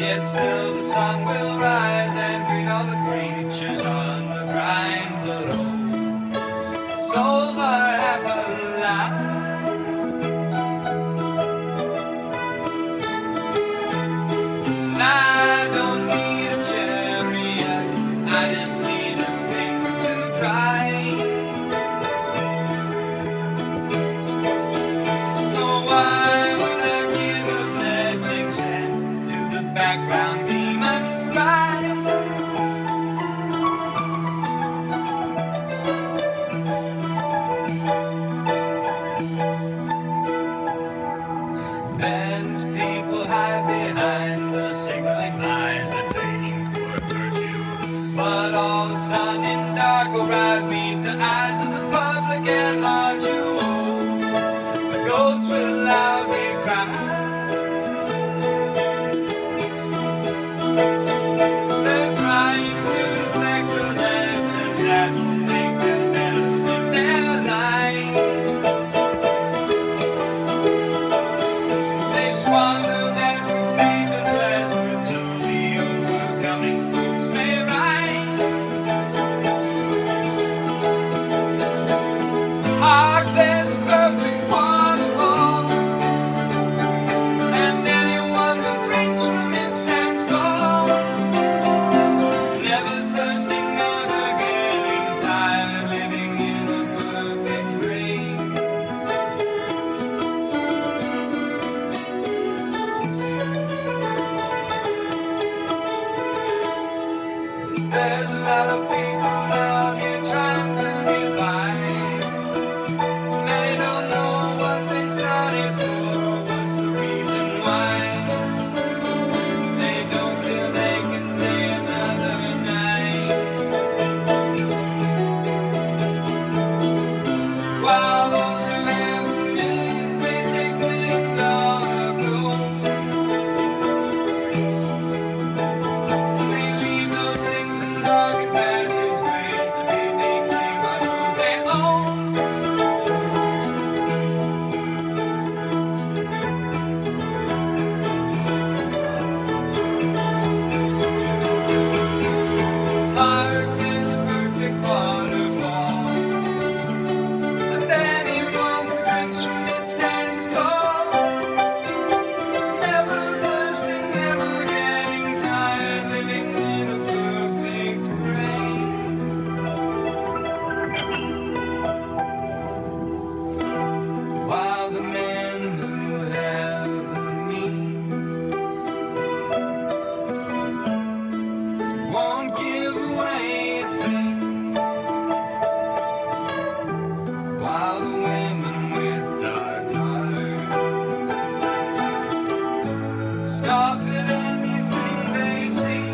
Yet still the sun will rise and greet all the creatures on the grind below. Souls are half alive. And I don't need a chariot, I just need a thing to drive. So why would I give a blessing sent to the background demons drive? And people hide behind the signaling lies that claim pure virtue, but all that's done in dark will rise, meet the eyes of the public and heart you owe. The goats will loudly cry. They're trying to deflect the lesson that will make them better live their lives. They've swallowed every statement blessed with, so the overcoming folks may rise. Hark, there's a perfect waterfall, and anyone who drinks from it stands tall. Never thirsting, never getting tired, living in a perfect race. There's a lot of people out here trying to get by. Many don't know what they started for, what's the reason why. They don't feel they can lay another night. While those who have millions, they take $1,000,000 clothes. They leave those things in dark and passageways to be maintained by those they own. Hark, there's a perfect waterfall, and anyone who drinks from it stands tall. Never thirsting, never getting tired, living in a perfect grace. While the men who have the means won't give away a thing, while the women with dark hearts scoff at anything they see.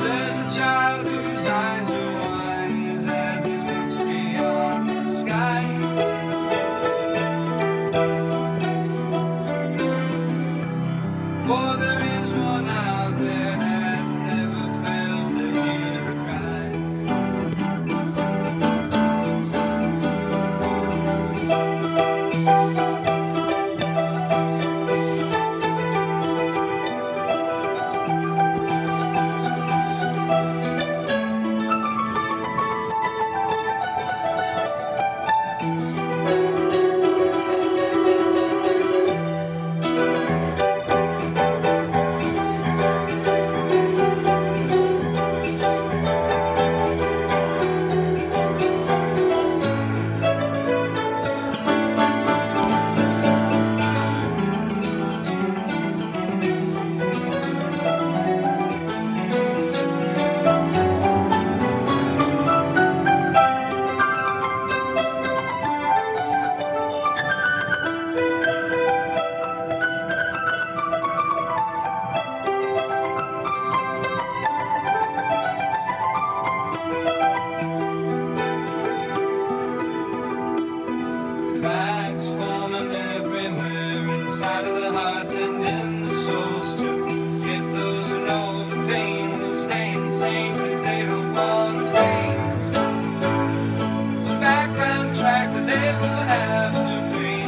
There's a child whose eyes are wise as he looks beyond the sky. For there is one out there that never fails to hear the cry. Cracks forming everywhere inside of the hearts and in the souls too. Yet those who know the pain will stay insane, 'cause they don't want to face the background track that they will have to play.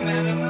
met in the